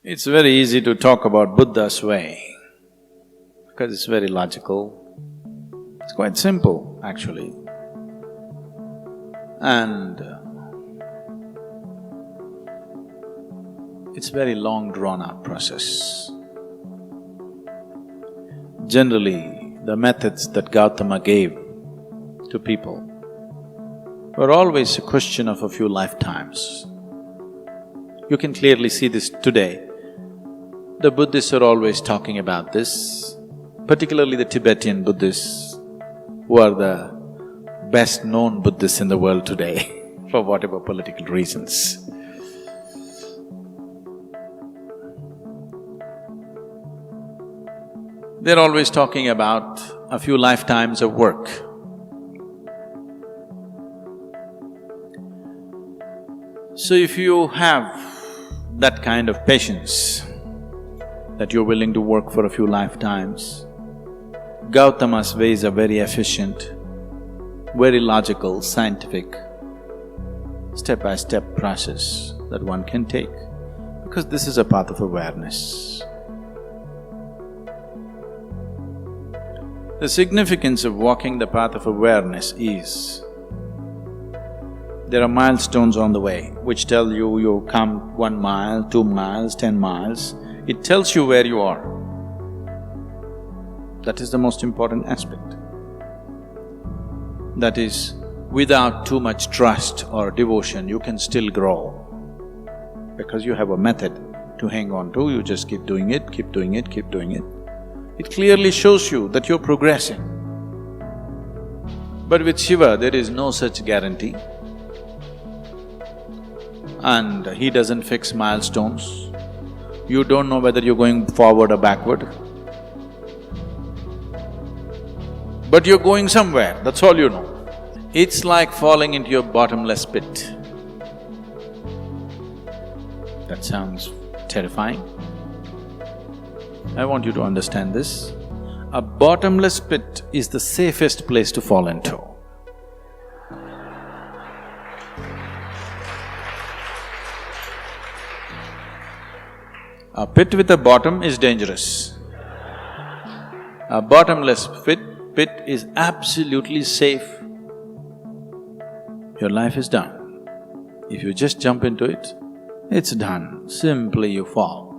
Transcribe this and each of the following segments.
It's very easy to talk about Buddha's way because it's very logical. It's quite simple, actually. And it's very long drawn-out process. Generally, the methods that Gautama gave to people were always a question of a few lifetimes. You can clearly see this today. The Buddhists are always talking about this, particularly the Tibetan Buddhists, who are the best known Buddhists in the world today for whatever political reasons. They're always talking about a few lifetimes of work. So if you have that kind of patience, that you're willing to work for a few lifetimes, Gautama's ways are very efficient, very logical, scientific, step-by-step process that one can take, because this is a path of awareness. The significance of walking the path of awareness is, there are milestones on the way which tell you come 1 mile, 2 miles, 10 miles, it tells you where you are. That is the most important aspect. That is, without too much trust or devotion, you can still grow. Because you have a method to hang on to, you just keep doing it, keep doing it, keep doing it. It clearly shows you that you're progressing. But with Shiva, there is no such guarantee. And he doesn't fix milestones. You don't know whether you're going forward or backward. But you're going somewhere, that's all you know. It's like falling into your bottomless pit. That sounds terrifying. I want you to understand this. A bottomless pit is the safest place to fall into. A pit with a bottom is dangerous. A bottomless pit is absolutely safe. Your life is done. If you just jump into it, it's done. Simply you fall.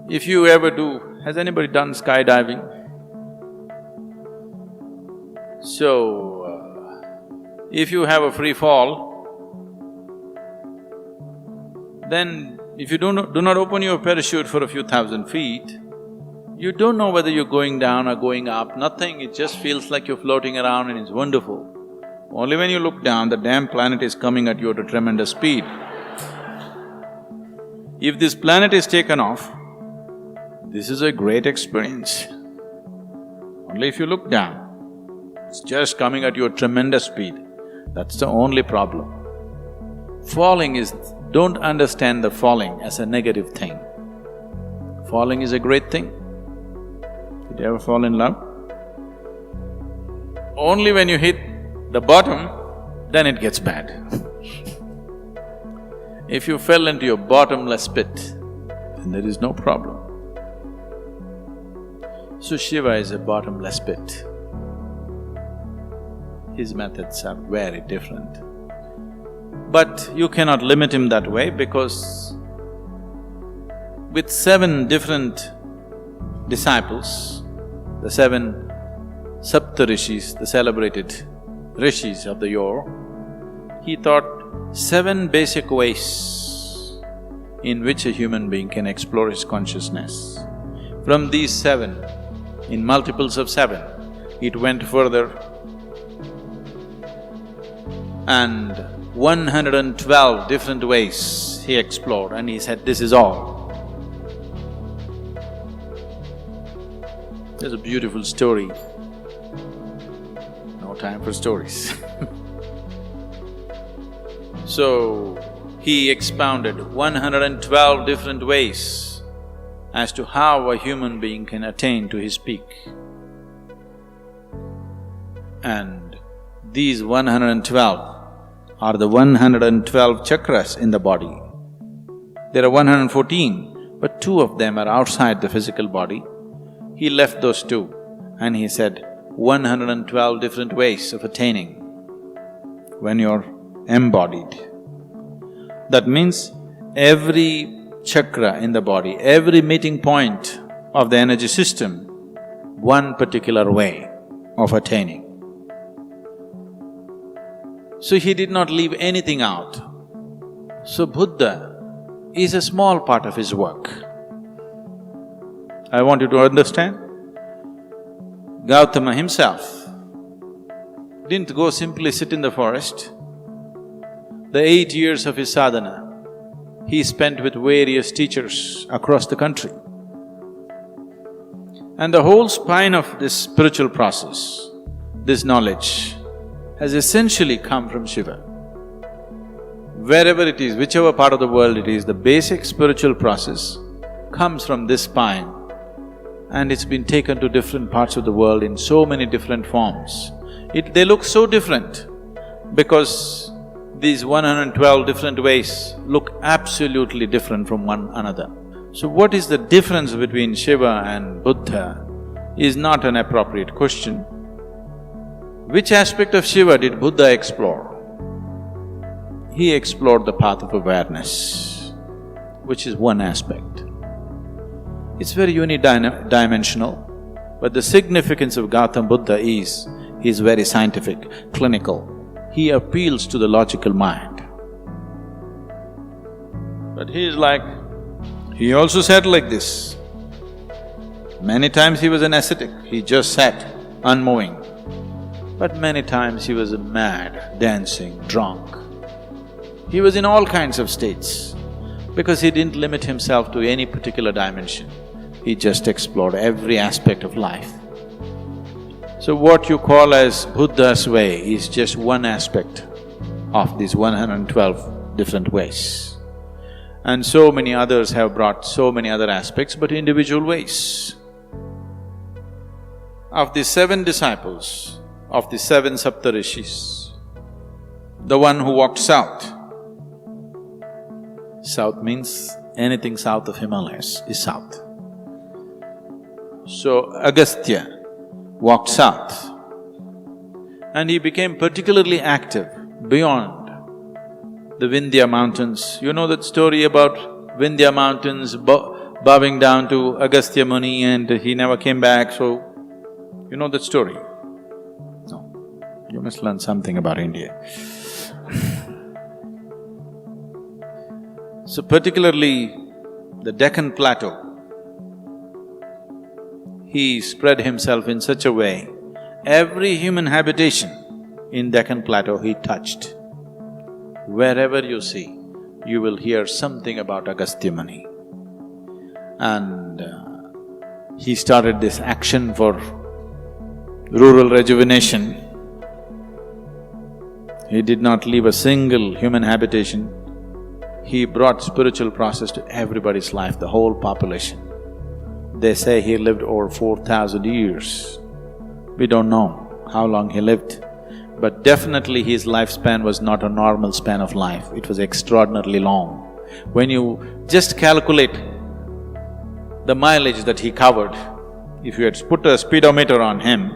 If you ever do… has anybody done skydiving? So, if you have a free fall, then if you do not open your parachute for a few thousand feet, you don't know whether you're going down or going up, nothing, it just feels like you're floating around and it's wonderful. Only when you look down, the damn planet is coming at you at a tremendous speed. If this planet is taken off, this is a great experience. Only if you look down, it's just coming at you at tremendous speed. That's the only problem. Falling is… don't understand the falling as a negative thing. Falling is a great thing. Did you ever fall in love? Only when you hit the bottom, then it gets bad. If you fell into your bottomless pit, then there is no problem. So Shiva is a bottomless pit. His methods are very different. But you cannot limit him that way because with 7 different disciples, the 7 Saptarishis, the celebrated rishis of the yore, he taught 7 basic ways in which a human being can explore his consciousness. From these 7, in multiples of 7, it went further and 112 different ways he explored and he said, this is all. There's a beautiful story. No time for stories. So, he expounded 112 different ways as to how a human being can attain to his peak. And these 112 are the 112 chakras in the body. There are 114, but 2 of them are outside the physical body. He left those 2 and he said, 112 different ways of attaining when you're embodied. That means every chakra in the body, every meeting point of the energy system, one particular way of attaining. So he did not leave anything out. So Buddha is a small part of his work. I want you to understand. Gautama himself didn't go simply sit in the forest. The 8 years of his sadhana, he spent with various teachers across the country. And the whole spine of this spiritual process, this knowledge, has essentially come from Shiva. Wherever it is, whichever part of the world it is, the basic spiritual process comes from this spine, and it's been taken to different parts of the world in so many different forms. They look so different because these 112 different ways look absolutely different from one another. So what is the difference between Shiva and Buddha is not an appropriate question. Which aspect of Shiva did Buddha explore? He explored the path of awareness, which is one aspect. It's very unidimensional, but the significance of Goutam Buddha is, he's very scientific, clinical. He appeals to the logical mind. But he is like, he also sat like this. Many times he was an ascetic, he just sat, unmoving. But many times he was mad, dancing, drunk. He was in all kinds of states because he didn't limit himself to any particular dimension. He just explored every aspect of life. So what you call as Buddha's way is just one aspect of these 112 different ways. And so many others have brought so many other aspects, but individual ways. Of the 7 disciples, of the 7 Saptarishis, the one who walked south, south means anything south of Himalayas is south. So Agastya walked south and he became particularly active beyond the Vindhya mountains. You know that story about Vindhya mountains bowing down to Agastya Muni and he never came back, so you know that story? No, you must learn something about India. So particularly the Deccan Plateau, he spread himself in such a way, every human habitation in Deccan Plateau he touched. Wherever you see, you will hear something about Agastya Muni. And he started this action for rural rejuvenation. He did not leave a single human habitation. He brought spiritual process to everybody's life, the whole population. They say he lived over 4,000 years. We don't know how long he lived, but definitely his lifespan was not a normal span of life, it was extraordinarily long. When you just calculate the mileage that he covered, if you had put a speedometer on him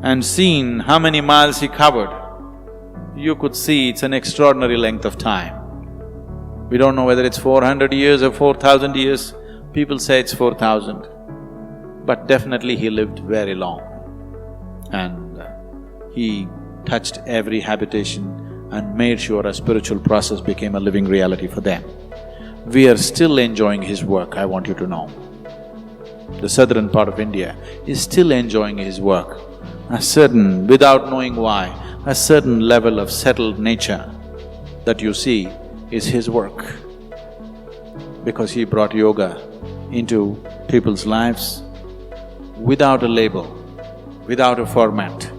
and seen how many miles he covered, you could see it's an extraordinary length of time. We don't know whether it's 400 years or 4,000 years, people say it's 4,000, but definitely he lived very long. And he touched every habitation and made sure a spiritual process became a living reality for them. We are still enjoying his work, I want you to know. The southern part of India is still enjoying his work. A certain, without knowing why, a certain level of settled nature that you see is his work. Because he brought yoga into people's lives without a label, without a format,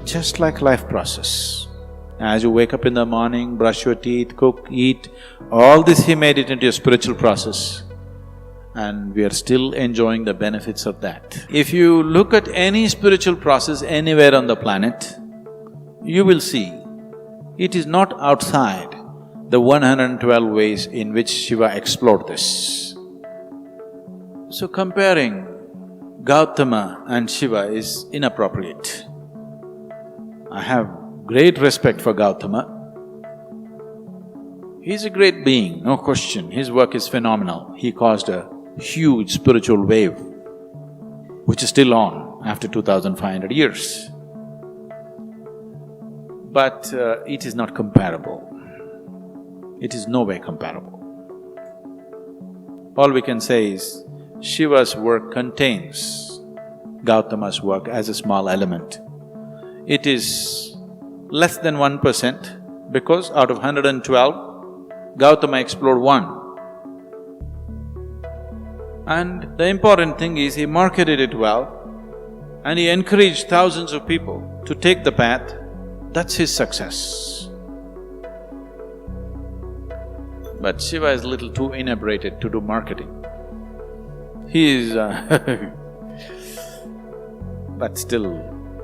just like life process. As you wake up in the morning, brush your teeth, cook, eat, all this he made it into a spiritual process. And we are still enjoying the benefits of that. If you look at any spiritual process anywhere on the planet, you will see it is not outside, the 112 ways in which Shiva explored this. So comparing Gautama and Shiva is inappropriate. I have great respect for Gautama. He's a great being, no question. His work is phenomenal. He caused a huge spiritual wave, which is still on after 2,500 years. But it is not comparable. It is no way comparable. All we can say is, Shiva's work contains Gautama's work as a small element. It is less than 1% because out of 112, Gautama explored one. And the important thing is he marketed it well and he encouraged thousands of people to take the path. That's his success. But Shiva is a little too inebriated to do marketing. He is but still,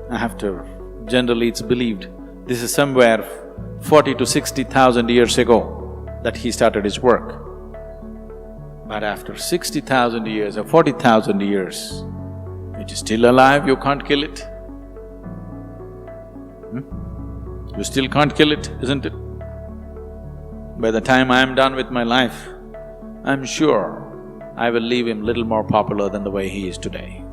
I have to… generally it's believed this is somewhere 40 to 60,000 years ago that he started his work. But after 60,000 years or 40,000 years, it is still alive, you can't kill it. You still can't kill it, isn't it? By the time I am done with my life, I'm sure I will leave him little more popular than the way he is today.